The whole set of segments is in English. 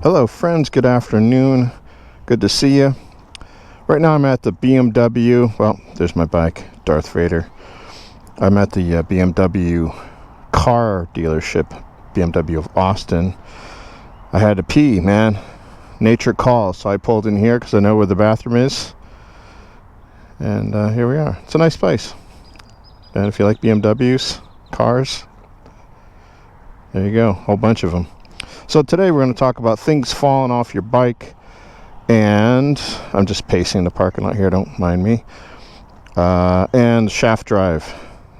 Hello friends, good afternoon. Good to see you. Right now I'm at the BMW, well, there's my bike, Darth Vader. I'm at the BMW car dealership, BMW of Austin. I had to pee, man. Nature calls, so I pulled in here because I know where the bathroom is. And here we are. It's a nice place. And if you like BMWs, cars, there you go, a whole bunch of them. So today we're going to talk about things falling off your bike, and I'm just pacing the parking lot here, don't mind me, and shaft drive.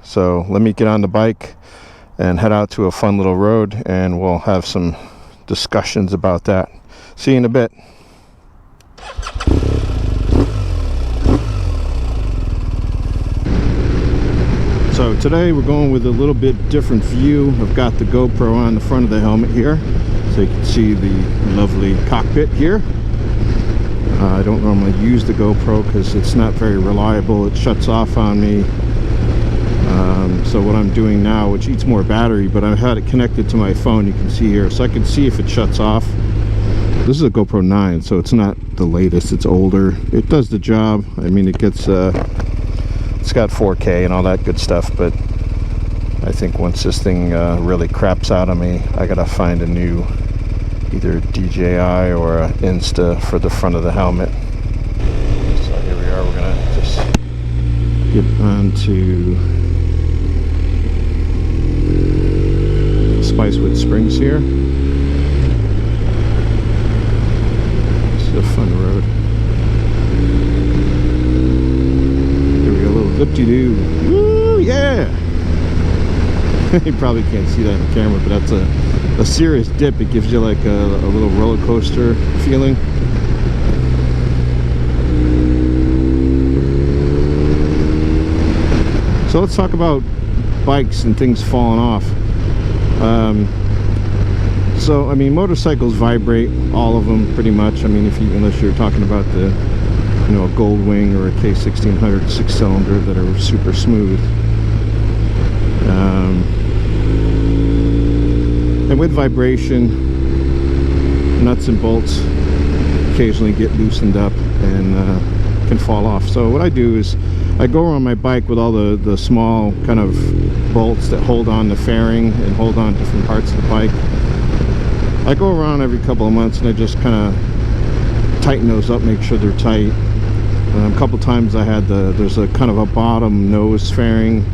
So let me get on the bike and head out to a fun little road, and we'll have some discussions about that. See you in a bit. So today we're going with a little bit different view. I've got the GoPro on the front of the helmet here, so you can see the lovely cockpit here. I don't normally use the GoPro because it's not very reliable. It shuts off on me. So what I'm doing now, which eats more battery, but I've had it connected to my phone, you can see here, so I can see if it shuts off. This is a GoPro 9, so it's not the latest, it's older. It does the job. I mean, it gets it's got 4K and all that good stuff, but I think once this thing really craps out on me, I gotta find a new either DJI or a Insta for the front of the helmet. So here we are. We're gonna just get onto Spicewood Springs here. This is a fun road. Here we go, a little zip-de-doo. Woo, yeah! You probably can't see that on camera, but that's a serious dip. It gives you like a little roller coaster feeling. So let's talk about bikes and things falling off. So I mean, motorcycles vibrate, all of them pretty much. I mean, unless you're talking about the, you know, a Goldwing or a K1600 6-cylinder that are super smooth. And with vibration, nuts and bolts occasionally get loosened up and can fall off. So what I do is I go around my bike with all the small kind of bolts that hold on the fairing and hold on different parts of the bike. I go around every couple of months and I just kind of tighten those up, make sure they're tight. A couple times I had there's a kind of a bottom nose fairing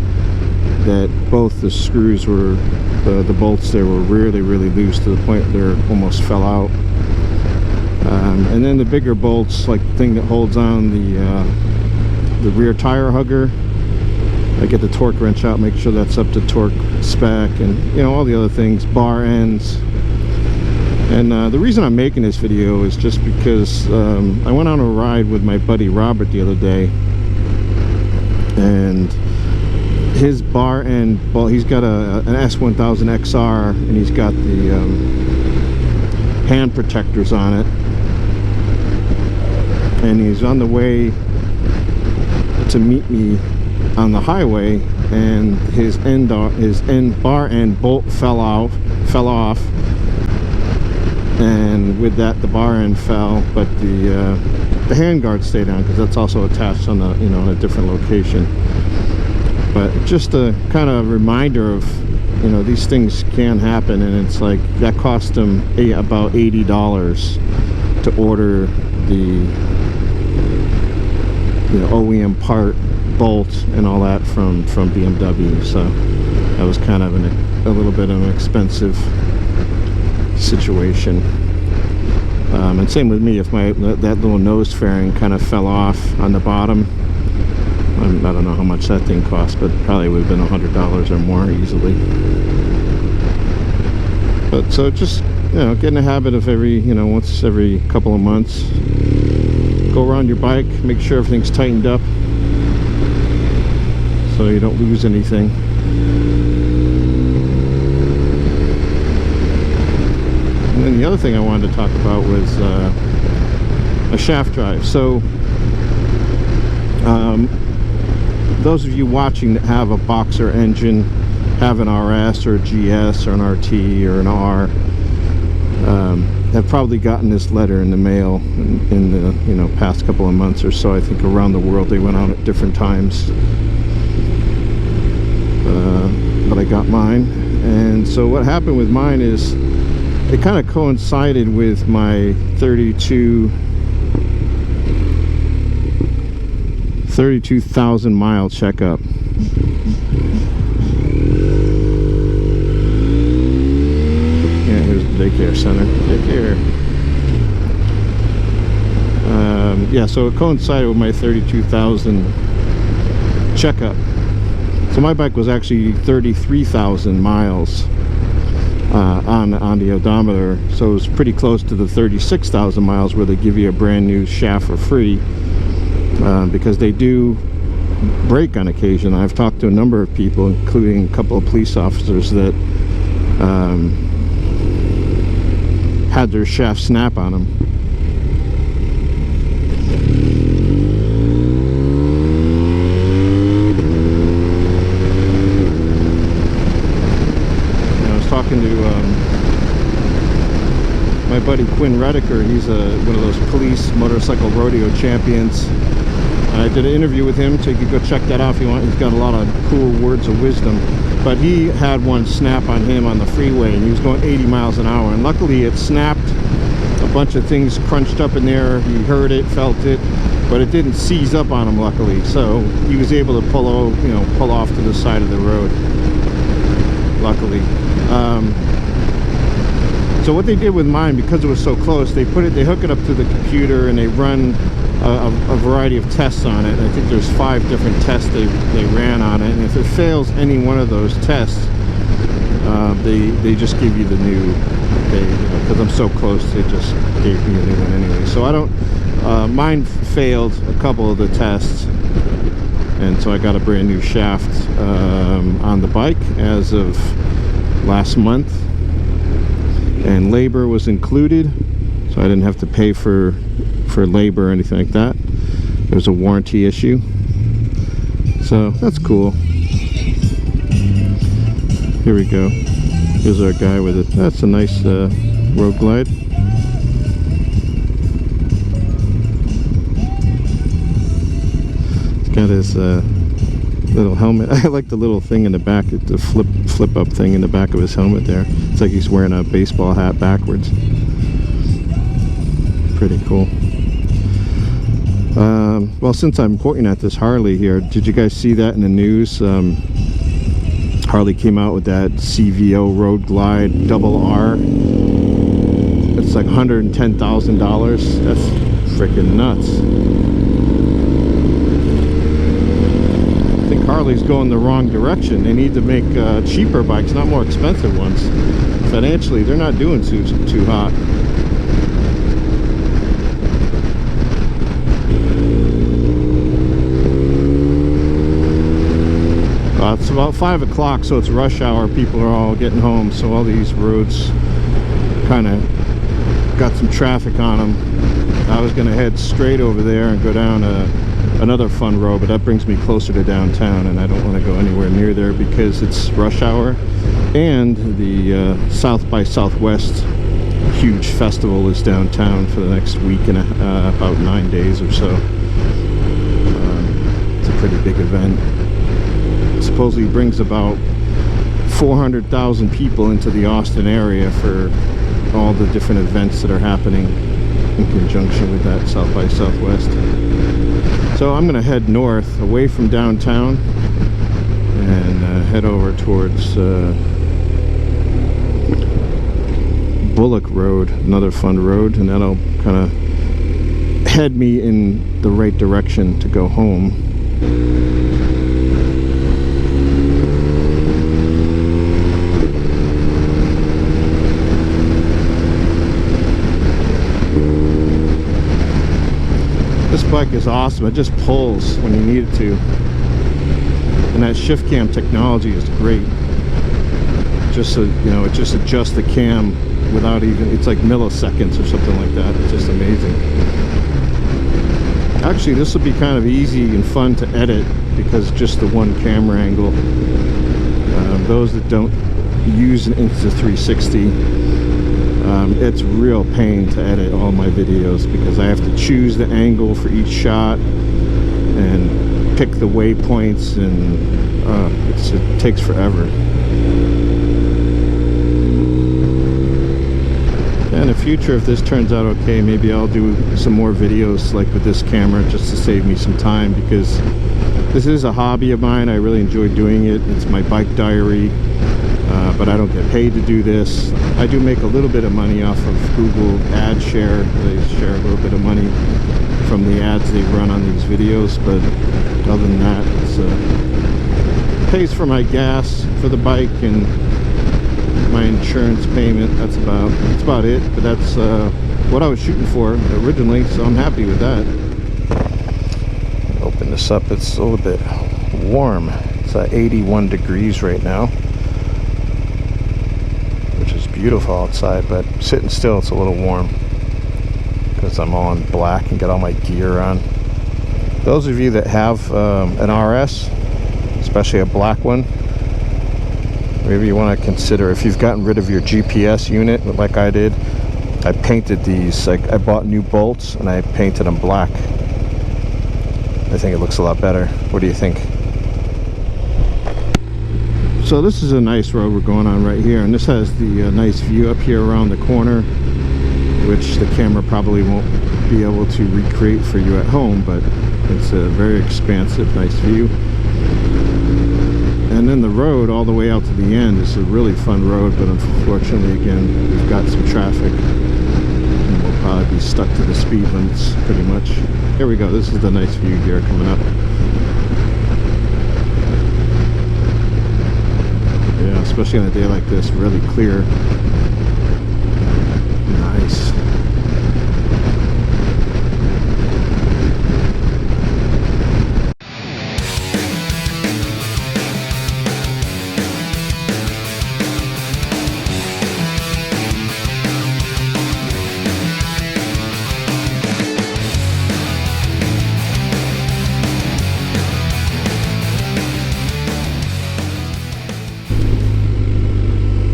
that both the screws were, the bolts there were really loose to the point they almost fell out. And then the bigger bolts, like the thing that holds on the rear tire hugger, I get the torque wrench out, make sure that's up to torque spec, and you know, all the other things, bar ends. And the reason I'm making this video is just because I went on a ride with my buddy Robert the other day, and his bar end, well, he's got an S1000 XR, and he's got the hand protectors on it, and he's on the way to meet me on the highway, and his bar end bolt fell off, and with that the bar end fell, but the hand guard stayed on because that's also attached on the, you know, in a different location. But just a kind of reminder of, you know, these things can happen, and it's like that cost them about $80 to order the, you know, OEM part, bolt and all that from BMW. So that was kind of a little bit of an expensive situation. And same with me, if that little nose fairing kind of fell off on the bottom, I don't know how much that thing cost, but probably would have been $100 or more easily. But so just, you know, get in the habit of once every couple of months, go around your bike, make sure everything's tightened up so you don't lose anything. And then the other thing I wanted to talk about was a shaft drive. So those of you watching that have a boxer engine have an RS or a GS or an RT or an R have probably gotten this letter in the mail in the past couple of months or so. I think around the world they went out at different times, but I got mine. And so what happened with mine is it kind of coincided with my 32,000 mile checkup. Yeah, here's the daycare center. Daycare. Yeah, so it coincided with my 32,000 checkup. So my bike was actually 33,000 miles on the odometer, so it was pretty close to the 36,000 miles where they give you a brand new shaft for free, because they do break on occasion. I've talked to a number of people, including a couple of police officers, that had their shaft snap on them. Talking to my buddy Quinn Redeker. He's one of those police motorcycle rodeo champions. I did an interview with him, so you could go check that out if you want. He's got a lot of cool words of wisdom. But he had one snap on him on the freeway, and he was going 80 miles an hour. And luckily it snapped. A bunch of things crunched up in there. He heard it, felt it, but it didn't seize up on him, luckily. So he was able to pull off to the side of the road, luckily. So what they did with mine, because it was so close, they hook it up to the computer and they run a variety of tests on it. I think there's 5 different tests they ran on it, and if it fails any one of those tests, they just give you the new. Because I'm so close, they just gave me a new one anyway. So I don't. Mine failed a couple of the tests, and so I got a brand new shaft on the bike as of last month, and labor was included, so I didn't have to pay for labor or anything like that. There's a warranty issue, so that's cool. Here we go. Here's our guy with it. That's a nice road glide. He's got his little helmet. I like the little thing in the back, the flip up thing in the back of his helmet there. It's like he's wearing a baseball hat backwards. Pretty cool. Well, since I'm pointing at this Harley here, did you guys see that in the news? Harley came out with that CVO Road Glide Double R. It's like $110,000. That's freaking nuts. Harley's going the wrong direction. They need to make cheaper bikes, not more expensive ones. Financially, they're not doing too hot. It's about 5 o'clock, so it's rush hour. People are all getting home, so all these roads kind of got some traffic on them. I was going to head straight over there and go down another fun road, but that brings me closer to downtown, and I don't want to go anywhere near there because it's rush hour, and the South by Southwest huge festival is downtown for the next week and about 9 days or so. It's a pretty big event. It supposedly brings about 400,000 people into the Austin area for all the different events that are happening in conjunction with that South by Southwest. So I'm going to head north away from downtown and head over towards Bullock Road, another fun road, and that'll kind of head me in the right direction to go home. This bike is awesome. It just pulls when you need it to, and that shift cam technology is great. Just so you know, it just adjusts the cam without even, it's like milliseconds or something like that. It's just amazing. Actually, this will be kind of easy and fun to edit because just the one camera angle. those that don't use an Insta360, it's real pain to edit all my videos because I have to choose the angle for each shot and pick the waypoints, and it takes forever. In the future, if this turns out okay, maybe I'll do some more videos like with this camera just to save me some time, because this is a hobby of mine. I really enjoy doing it. It's my bike diary, but I don't get paid to do this. I do make a little bit of money off of Google ad share. They share a little bit of money from the ads they run on these videos, but other than that, it pays for my gas for the bike and my insurance payment. That's about it, but that's what I was shooting for originally, so I'm happy with that. Open this up. It's a little bit warm. It's at 81 degrees right now, which is beautiful outside, but sitting still it's a little warm because I'm all in black and got all my gear on. Those of you that have an RS, especially a black one, maybe you want to consider, if you've gotten rid of your GPS unit like I did, I painted these, I bought new bolts and I painted them black. I think it looks a lot better. What do you think? So this is a nice road we're going on right here, and this has the nice view up here around the corner, which the camera probably won't be able to recreate for you at home, but it's a very expansive, nice view. And then the road all the way out to the end is a really fun road, but unfortunately, again, we've got some traffic and we'll probably be stuck to the speed limits pretty much. Here we go. This is the nice view here coming up. Yeah, especially on a day like this, really clear. Nice.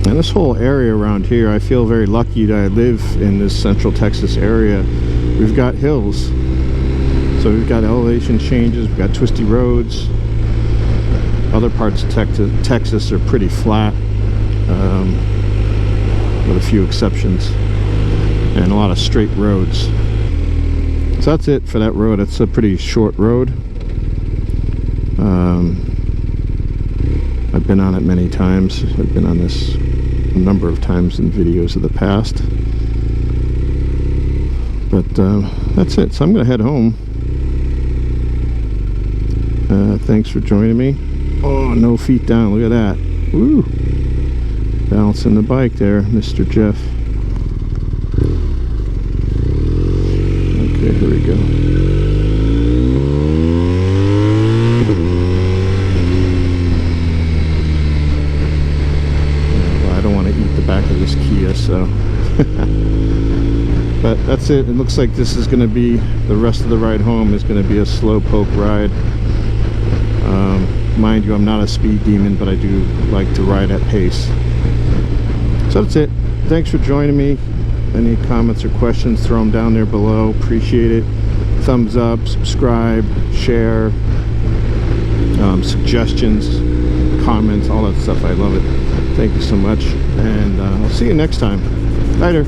And this whole area around here, I feel very lucky that I live in this central Texas area. We've got hills, so we've got elevation changes, we've got twisty roads. Other parts of Texas are pretty flat, with a few exceptions, and a lot of straight roads. So that's it for that road. It's a pretty short road. I've been on it many times. I've been on this a number of times in videos of the past. But that's it. So I'm going to head home. Thanks for joining me. Oh, no feet down. Look at that. Woo! Balancing the bike there, Mr. Jeff. Okay, here we go. Back of this Kia, so but that's it. It looks like this is going to be the rest of the ride home is going to be a slow poke ride. Mind you, I'm not a speed demon, but I do like to ride at pace. So that's it. Thanks for joining me. Any comments or questions, throw them down there below. Appreciate it. Thumbs up, subscribe, share, suggestions, comments, all that stuff. I love it. Thank you so much, and I'll see you next time. Later.